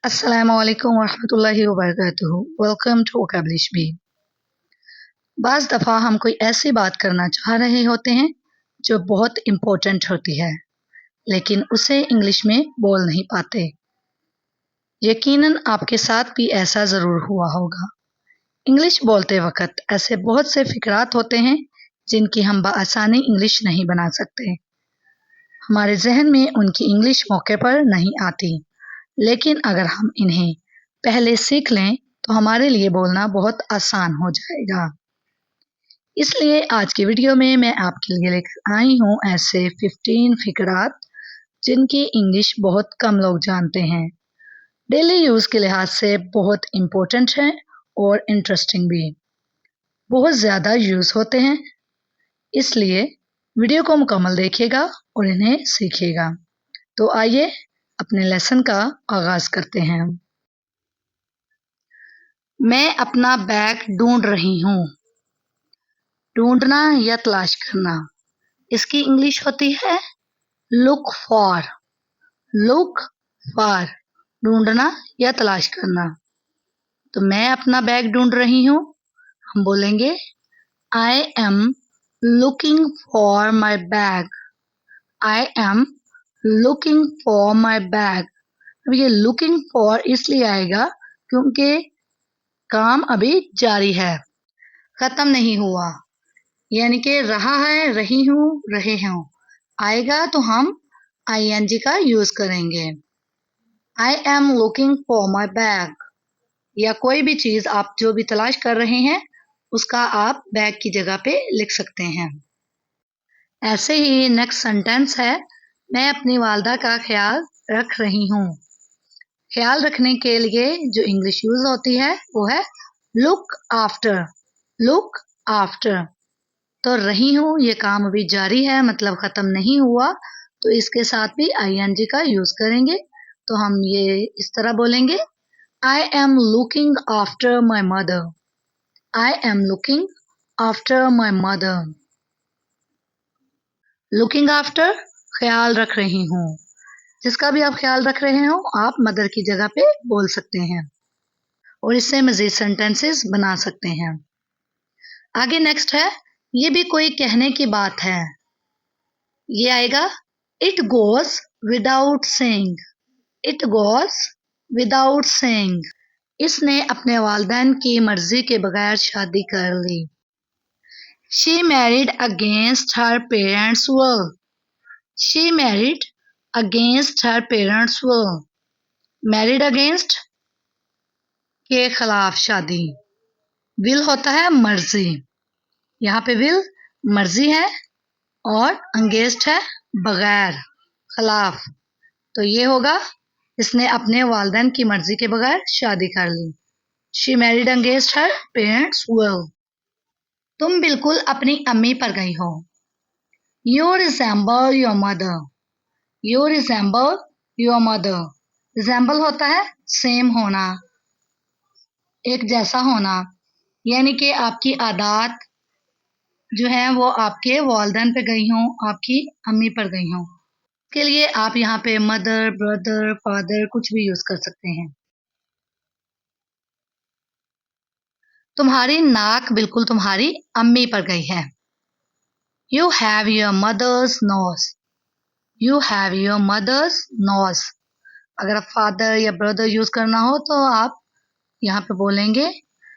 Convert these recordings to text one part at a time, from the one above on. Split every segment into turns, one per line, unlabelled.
अस्सलामुअलैकुम वरहमतुल्लाहि वबरकातुहू। Welcome to vocabulary B. बाज़ दफ़ा हम कोई ऐसी बात करना चाह रहे होते हैं जो बहुत इम्पोर्टेंट होती है, लेकिन उसे इंग्लिश में बोल नहीं पाते। यकीनन आपके साथ भी ऐसा ज़रूर हुआ होगा। इंग्लिश बोलते वक़्त ऐसे बहुत से फ़िक़रात होते हैं जिनकी हम बआसानी इंग्लिश नहीं बना सकते। हमारे ज़हन में उनकी इंग्लिश मौके पर नहीं आती, लेकिन अगर हम इन्हें पहले सीख लें तो हमारे लिए बोलना बहुत आसान हो जाएगा। इसलिए आज की वीडियो में मैं आपके लिए लेकर आई हूँ ऐसे 15 फ़िक़रात जिनकी इंग्लिश बहुत कम लोग जानते हैं। डेली यूज़ के लिहाज से बहुत इम्पोर्टेंट हैं और इंटरेस्टिंग भी। बहुत ज़्यादा यूज़ होते हैं, इसलिए वीडियो को मुकम्मल देखिएगा और इन्हें सीखिएगा। तो आइए अपने लेसन का आगाज़ करते हैं। मैं अपना बैग ढूंढ रही हूँ। ढूंढना या तलाश करना, इसकी इंग्लिश होती है लुक फॉर। लुक फॉर, ढूंढना या तलाश करना। तो मैं अपना बैग ढूंढ रही हूँ, हम बोलेंगे I am looking for my bag. I am looking for my bag. अब ये लुकिंग फॉर इसलिए आएगा क्योंकि काम अभी जारी है, खत्म नहीं हुआ, यानी कि रहा है, रही हूँ, रहे हूँ। आएगा तो हम ING का यूज करेंगे। I am looking for my bag, या कोई भी चीज आप जो भी तलाश कर रहे हैं उसका आप बैग की जगह पे लिख सकते हैं। ऐसे ही नेक्स्ट सेंटेंस है, मैं अपनी वालदा का ख्याल रख रही हूँ। ख्याल रखने के लिए जो इंग्लिश यूज होती है वो है लुक आफ्टर। Look after. तो रही हूँ, ये काम अभी जारी है, मतलब खत्म नहीं हुआ, तो इसके साथ भी ING का यूज करेंगे। तो हम ये इस तरह बोलेंगे, I am looking after my mother. I am looking after my mother. Looking after, ख्याल रख रही हूँ। जिसका भी आप ख्याल रख रहे हो आप मदर की जगह पे बोल सकते हैं और इससे मजीद सेंटेंसेस बना सकते हैं। आगे नेक्स्ट है, ये भी कोई कहने की बात है। ये आएगा it goes without saying. It goes without saying. इसने अपने वालिदैन की मर्जी के बगैर शादी कर ली। She married against her parents will. She married against her parents will. Married against, के खिलाफ शादी। विल होता है मर्जी, यहाँ पे विल मर्जी है और अगेंस्ट है बगैर, खिलाफ। तो ये होगा इसने अपने वालिदैन की मर्जी के बगैर शादी कर ली। She married against her parents will. तुम बिल्कुल अपनी अम्मी पर गई हो। You resemble your mother. You resemble your mother. Resemble होता है सेम होना, एक जैसा होना, यानी कि आपकी आदत जो है वो आपके वालिदैन पे गई हों, आपकी अम्मी पर गई हों। के लिए आप यहाँ पे मदर, ब्रदर, फादर कुछ भी यूज कर सकते हैं। तुम्हारी नाक बिल्कुल तुम्हारी अम्मी पर गई है। You have your mother's nose. You have your mother's nose. अगर आप फादर या ब्रदर यूज करना हो तो आप यहाँ पे बोलेंगे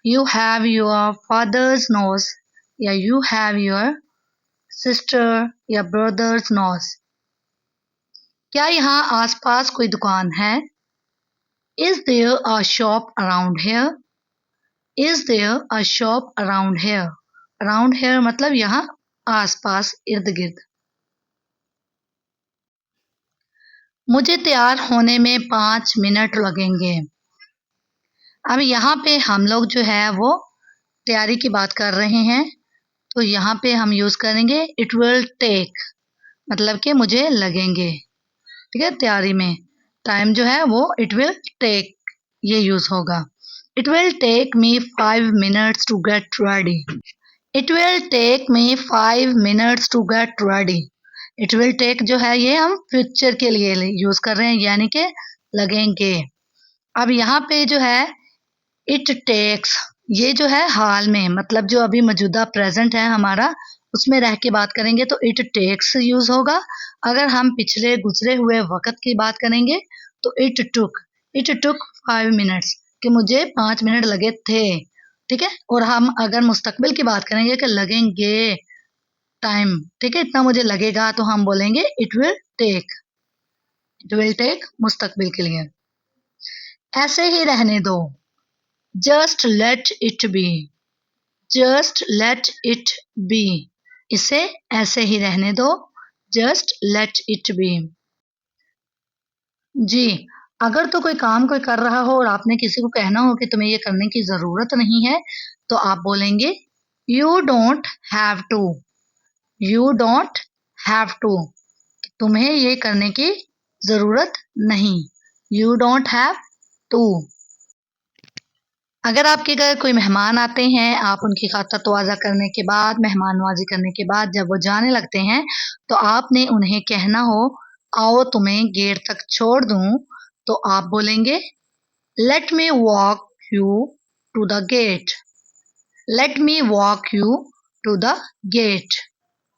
you have your father's nose या यू हैव योर सिस्टर या ब्रदर्स नोज। क्या यहाँ आसपास कोई दुकान है? Is there a shop around here? Is there a shop around here? Around here मतलब यहाँ आसपास, इर्द गिर्द। मुझे तैयार होने में 5 मिनट लगेंगे। अब यहाँ पे हम लोग जो है वो तैयारी की बात कर रहे हैं, तो यहाँ पे हम यूज करेंगे इट विल टेक, मतलब कि मुझे लगेंगे। ठीक है, तैयारी में टाइम जो है वो इट विल टेक ये यूज होगा। It will take me 5 minutes to get ready. It will take me 5 minutes to get ready. It will take जो है ये हम फ्यूचर के लिए यूज कर रहे हैं, यानी कि लगेंगे। अब यहाँ पे जो है इट टेक्स, ये जो है हाल में, मतलब जो अभी मौजूदा प्रेजेंट है हमारा, उसमें रह के बात करेंगे तो इट टेक्स यूज होगा। अगर हम पिछले गुजरे हुए वक्त की बात करेंगे तो इट टुक 5 मिनट्स, कि मुझे 5 मिनट लगे थे। ठीक है, और हम अगर मुस्तकबिल की बात करेंगे कि लगेंगे टाइम, ठीक है, इतना मुझे लगेगा, तो हम बोलेंगे इट विल टेक मुस्तकबिल के लिए। ऐसे ही रहने दो, just let it be, just let it be, इसे ऐसे ही रहने दो, जस्ट लेट इट बी। जी, अगर तो कोई काम कोई कर रहा हो और आपने किसी को कहना हो कि तुम्हें ये करने की जरूरत नहीं है, तो आप बोलेंगे you don't have to, you don't have to, तुम्हें ये करने की जरूरत नहीं, यू डोंट हैव टू। अगर आपके घर कोई मेहमान आते हैं, आप उनकी खातिर तवाज़ा करने के बाद, मेहमान नवाजी करने के बाद जब वो जाने लगते हैं, तो आपने उन्हें कहना हो आओ तुम्हें गेट तक छोड़ दूं, तो आप बोलेंगे let me walk you to the gate, let me walk you to the gate,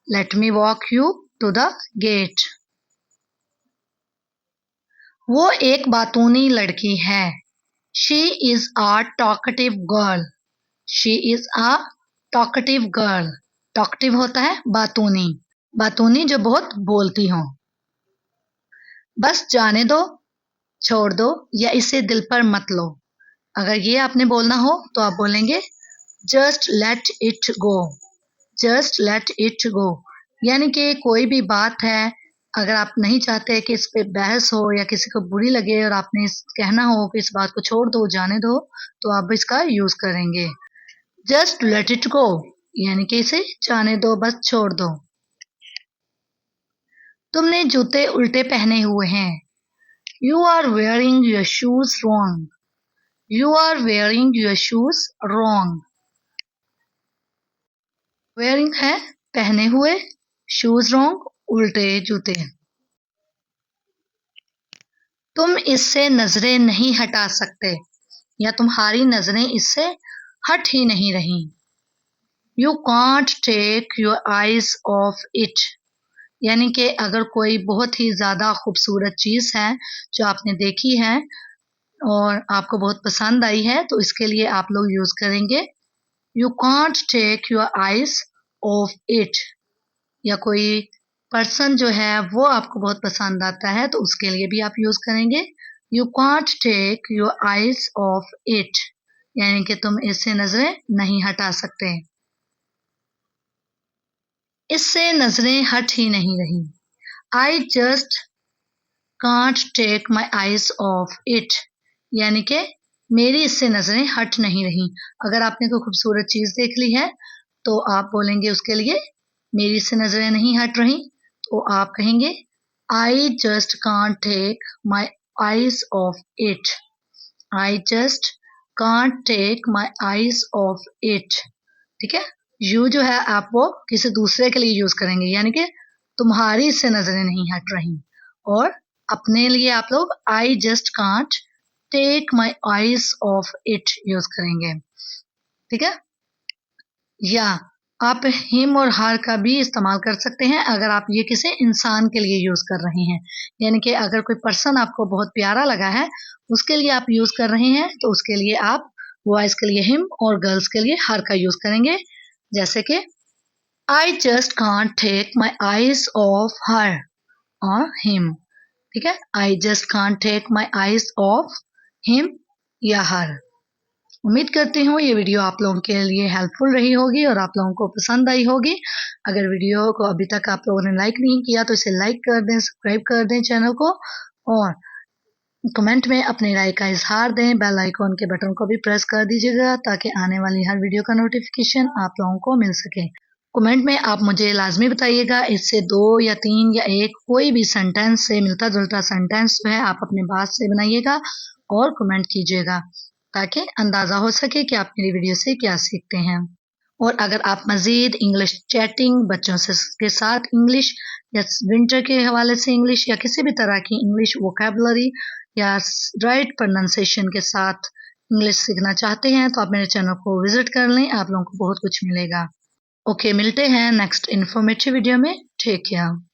let me walk you to the gate. वो एक बातूनी लड़की है, she is a talkative girl, she is a talkative girl, talkative होता है बातूनी, बातूनी जो बहुत बोलती हो। बस जाने दो, छोड़ दो, या इसे दिल पर मत लो। अगर ये आपने बोलना हो तो आप बोलेंगे just let it go, just let it go, यानी कि कोई भी बात है, अगर आप नहीं चाहते कि इस पे बहस हो या किसी को बुरी लगे और आपने कहना हो कि इस बात को छोड़ दो, जाने दो, तो आप इसका यूज करेंगे जस्ट लेट इट गो, यानी कि इसे जाने दो, बस छोड़ दो। तुमने जूते उल्टे पहने हुए हैं, you are wearing your shoes wrong, you are wearing your shoes wrong. Wearing है पहने हुए, शूज रॉन्ग उल्टे जूते। तुम इससे नजरें नहीं हटा सकते, या तुम्हारी नजरें इससे हट ही नहीं रही। You can't take your eyes off it, यानी कि अगर कोई बहुत ही ज़्यादा खूबसूरत चीज़ है जो आपने देखी है और आपको बहुत पसंद आई है, तो इसके लिए आप लोग यूज़ करेंगे you can't take your eyes off it. या कोई पर्सन जो है वो आपको बहुत पसंद आता है, तो उसके लिए भी आप यूज़ करेंगे you can't take your eyes off it, यानी कि तुम इससे नज़रें नहीं हटा सकते। इससे नज़रें हट ही नहीं रही, I just can't take my eyes off it, यानी कि मेरी इससे नजरें हट नहीं रही। अगर आपने कोई खूबसूरत चीज देख ली है तो आप बोलेंगे उसके लिए मेरी इससे नजरें नहीं हट रही, तो आप कहेंगे I just can't take my eyes off it, I just can't take my eyes off it. ठीक है, यू जो है आप वो किसी दूसरे के लिए यूज करेंगे, यानी कि तुम्हारी इससे नजरें नहीं हट रही, और अपने लिए आप लोग I just can't take my eyes off it use करेंगे। ठीक है, या आप हिम और हर का भी इस्तेमाल कर सकते हैं अगर आप ये किसी इंसान के लिए यूज कर रहे हैं, यानी कि अगर कोई पर्सन आपको बहुत प्यारा लगा है उसके लिए आप यूज कर रहे हैं, तो उसके लिए आप बॉयज के लिए हिम और गर्ल्स के लिए हर का यूज करेंगे। जैसे कि I just can't take my eyes off her और हिम। ठीक है, I just can't take my eyes off him या हर। उम्मीद करती हूँ ये वीडियो आप लोगों के लिए हेल्पफुल रही होगी और आप लोगों को पसंद आई होगी। अगर वीडियो को अभी तक आप लोगों ने लाइक नहीं किया तो इसे लाइक कर दें, सब्सक्राइब कर दें चैनल को, और कमेंट में अपनी राय का इजहार दें। बेल आइकॉन के बटन को भी प्रेस कर दीजिएगा ताकि आने वाली हर वीडियो का नोटिफिकेशन आप लोगों को मिल सके। कमेंट में आप मुझे लाजमी बताइएगा इससे 2 या 3 या 1 कोई भी सेंटेंस से मिलता जुलता सेंटेंस जो है आप अपने बात से बनाइएगा और कमेंट कीजिएगा ताकि अंदाज़ा हो सके कि आप मेरी वीडियो से क्या सीखते हैं। और अगर आप मज़ीद इंग्लिश चैटिंग बच्चों से के साथ इंग्लिश या विंटर के हवाले से इंग्लिश या किसी भी तरह की इंग्लिश वोकेबलरी या राइट प्रोनाउंसिएशन के साथ इंग्लिश सीखना चाहते हैं तो आप मेरे चैनल को विजिट कर लें, आप लोगों को बहुत कुछ मिलेगा। ओके, मिलते हैं नेक्स्ट इन्फॉर्मेटिव वीडियो में। Take care.